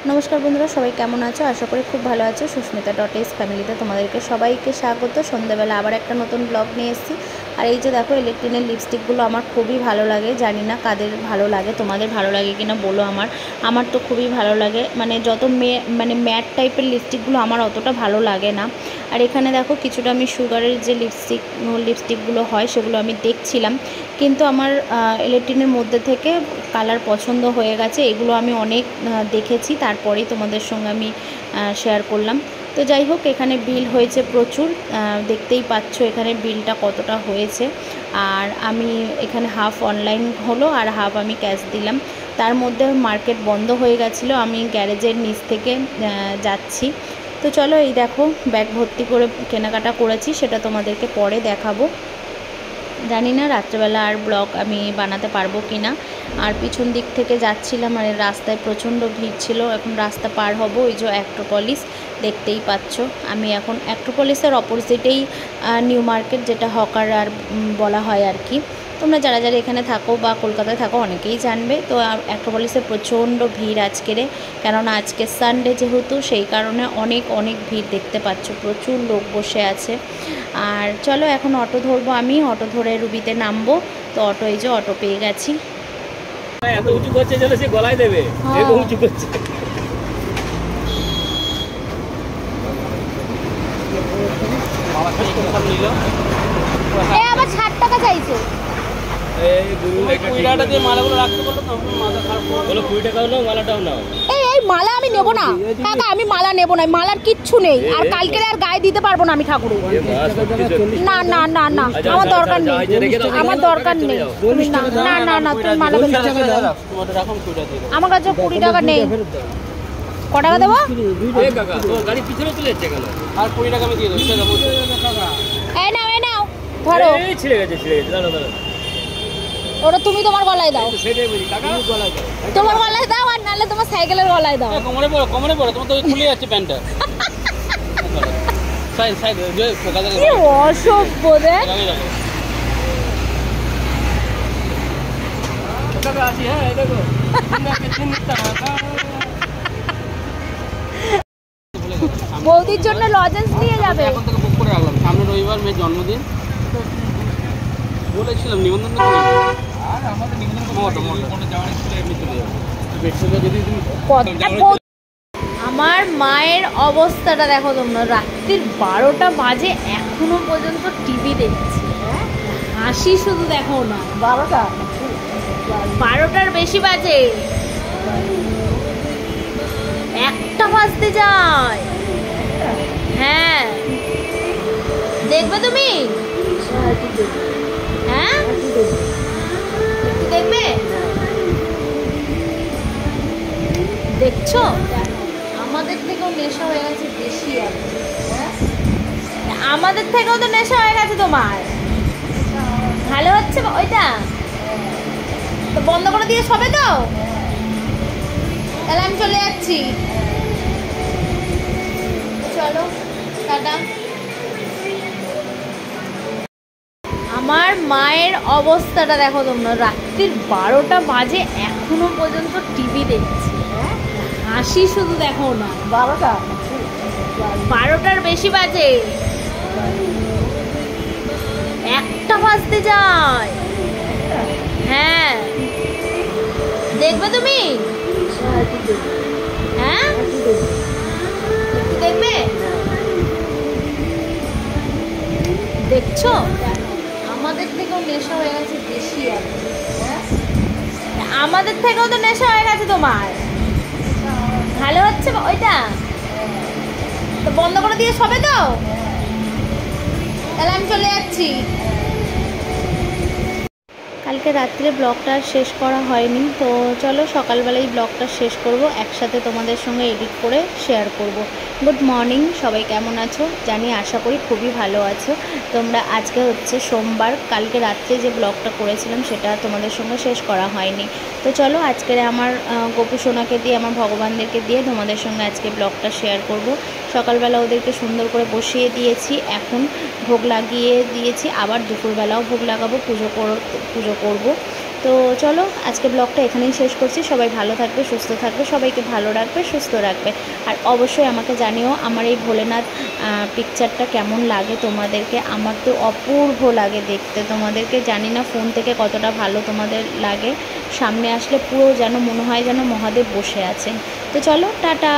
नमस्कार बंधुरा सबाई केमन आछो आशा करी खूब भालो आछो। सुष्मिता डट फैमिलीते तुम्हादेरके सबाइके स्वागत। सन्ध्याबेला आबार एक नतून ब्लग निये एसेछि। और ये देखो इलेक्ट्रिकेर लिपस्टिकगुलो आमार खूबई भालो लागे। जानी ना कादेर भालो लागे, तुम्हादेर भालो लागे किना बोलो। आमार तो खूबई भालो लागे, माने जत माने मैट टाइपेर लिपस्टिकगुलो आमार अतटा भालो लागे ना। और एखाने देखो किछुटा आमी सुगारेर जे लिपस्टिकगुलो हय सेगुलो आमी देखछिलाम, किन्तु आमार इलेक्ट्रिकेर मध्य थेके कालार पछंद हये गेछे। एगुलो आमी अनेक देखेछि, तारपरेई तोमादेर संगे आमी शेयर करलाम। तो যাই হোক এখানে বিল হয়েছে প্রচুর, দেখতেই পাচ্ছ এখানে বিলটা কতটা হয়েছে। আর আমি এখানে হাফ অনলাইন হলো আর হাফ আমি ক্যাশ দিলাম। তার মধ্যে মার্কেট বন্ধ হয়ে গেছিলো, আমি গ্যারেজের নিচ থেকে যাচ্ছি। তো চলো এই দেখো ব্যাগ ভর্তি করে কেনাকাটা করেছি, সেটা তোমাদেরকে পরে দেখাবো। জানি না রাত্রেবেলা আর ব্লগ আমি বানাতে পারবো কি না। আর পিছন দিক থেকে যাচ্ছিলাম, মানে রাস্তায় প্রচণ্ড ভিড় ছিল। এখন রাস্তা পার হব, ওই যে অ্যাক্ট্রোপলিস দেখতেই পাচ্ছ। আমি এখন অ্যাক্ট্রোপলিসের অপোজিটেই নিউ মার্কেট, যেটা হকার আর বলা হয় আর কি। তোমরা যারা যারা এখানে থাকো বা কলকাতায় থাকো অনেকেই জানবে। তো অ্যাক্ট্রোপলিসে প্রচণ্ড ভিড় আজকেরে, কেননা আজকে সানডে যেহেতু, সেই কারণে অনেক অনেক ভিড় দেখতে পাচ্ছ, প্রচুর লোক বসে আছে। আর চলো এখন অটো ধরবো, আমি অটো ধরে রুবিতে নামবো। তো অটো, এই যে অটো পেয়ে গেছি। এত উঁচু করছে যেন সে গলায় দেবে, এরকম উঁচু করছে। আবার 60 টাকা চাইছে। এই গুরু একটা 20 টাকা দিয়ে মালাগুলো রাখতে বললো তো, মাথা খারাপ বলো 20 টাকাও নাও, মালাটাও নাও। এই মালা আমি নেব না কাকা, আমি মালা নেব না, মালার কিচ্ছু নেই। আর কালকে আর গায়ে দিতে পারবো না আমি ঠাকুরের। না না না না, আমার দরকার নেই, আমার দরকার নেই। না না না, তুমি মালা আমার কাছে 20 টাকা নেই। ক টাকা দেবো? এই কাকা তো গাড়ি পিছনে চলে যাচ্ছে কেন? আর 20 টাকা আমি দিয়ে দেব। এই নাও এই নাও, ধরো। এই ছিড়ে গেছে দাঁড়াও দাঁড়াও। ওটা তুমি তোমার গলায় দাও, সেটাই বলি কাকা, গলায় দাও। তোমার গলায় দাও, আর নালে তোমার সাইকেলের গলায় দাও। কোমরে পড়ো তোমার তো খুলে যাচ্ছে প্যান্টটা। সাইড সাইড যে ফোকা দাও। কি অসভ্য দেখ। কাকা আসি, হ্যাঁ এই দেখো বৌদির জন্য লজেন্স নিয়ে যাবে। এখন থেকে বুক করে রাখলাম, সামনে রবিবার মেয়ের জন্মদিন, বলেছিলাম নিমন্ত্রণ তো করি। আর আমাদের নিমন্ত্রণ যাওয়ার ছিল, এমনি চলে যাবে। বেশিটা যদি তুমি আমার মায়ের অবস্থাটা দেখো তোমরা, রাত্রির 12টা বাজে এখনো পর্যন্ত টিভি দেখছে। হাসি শুধু দেখো না, 12টার বেশি বাজে, 1টা বাজতে যায়। হ্যাঁ দেখবে তুমি? হ্যাঁ দেখবে, দেখছো? আমাদের থেকেও নেশা হয়ে গেছে বেশি, আমাদের থেকেও তো নেশা হয়ে গেছে তোমার। ভালো হচ্ছে ওইটা তো, বন্ধ করে দিয়ে সবে তো। তাহলে আমি চলে যাচ্ছি, চলো টাটা। আমার মায়ের অবস্থাটা দেখো তোমরা, রাত্রির 12টা বাজে এখনো পর্যন্ত টিভি দেখছে। হাসি শুধু দেখো না, 12টার বেশি বাজে, 1টা বাজতে যায়। হ্যাঁ দেখবে তুমি? হ্যাঁ দেখবে, দেখছো? আমাদের থেকেও নেশা হয়ে গেছে বেশি, আমাদের থেকেও তো নেশা হয়ে গেছে তোমার। ভালো হচ্ছে ওইটা তো, বন্ধ করে দিয়ে সবে তো। তাহলে আমি চলে যাচ্ছি। কালকে রাত্রে ব্লগটা শেষ করা হয়নি, তো চলো সকালবেলায় ব্লগটা শেষ করব, একসাথে তোমাদের সঙ্গে এডিট করে শেয়ার করব। গুড মর্নিং, সবাই কেমন আছো? জানি আশা করি খুবই ভালো আছো তোমরা। আজকে হচ্ছে সোমবার, কালকে রাত্রে যে ব্লগটা করেছিলাম সেটা তোমাদের সঙ্গে শেষ করা হয়নি। তো চলো আজকের আমার গোপু সোনাকে দিয়ে, আমার ভগবানদেরকে দিয়ে তোমাদের সঙ্গে আজকে ব্লগটা শেয়ার করব। সকালবেলা ওদেরকে সুন্দর করে বসিয়ে দিয়েছি, এখন ভোগ লাগিয়ে দিয়েছি, আবার দুপুরবেলাও ভোগ লাগাবো, পুজো করব। তো চলো আজকে ব্লগটা এখানেই শেষ করছি। সবাই ভালো থাকবে, সুস্থ থাকবে, সবাইকে ভালো রাখবে, সুস্থ রাখবে। আর অবশ্যই আমাকে জানিও আমার এই ভোলেনাথ পিকচারটা কেমন লাগে তোমাদেরকে। আমার তো অপূর্ব লাগে দেখতে, তোমাদেরকে জানি না ফোন থেকে কতটা ভালো তোমাদের লাগে। সামনে আসলে পুরো যেন মনে হয় যেন মহাদেব বসে আছেন। তো চলো টাটা।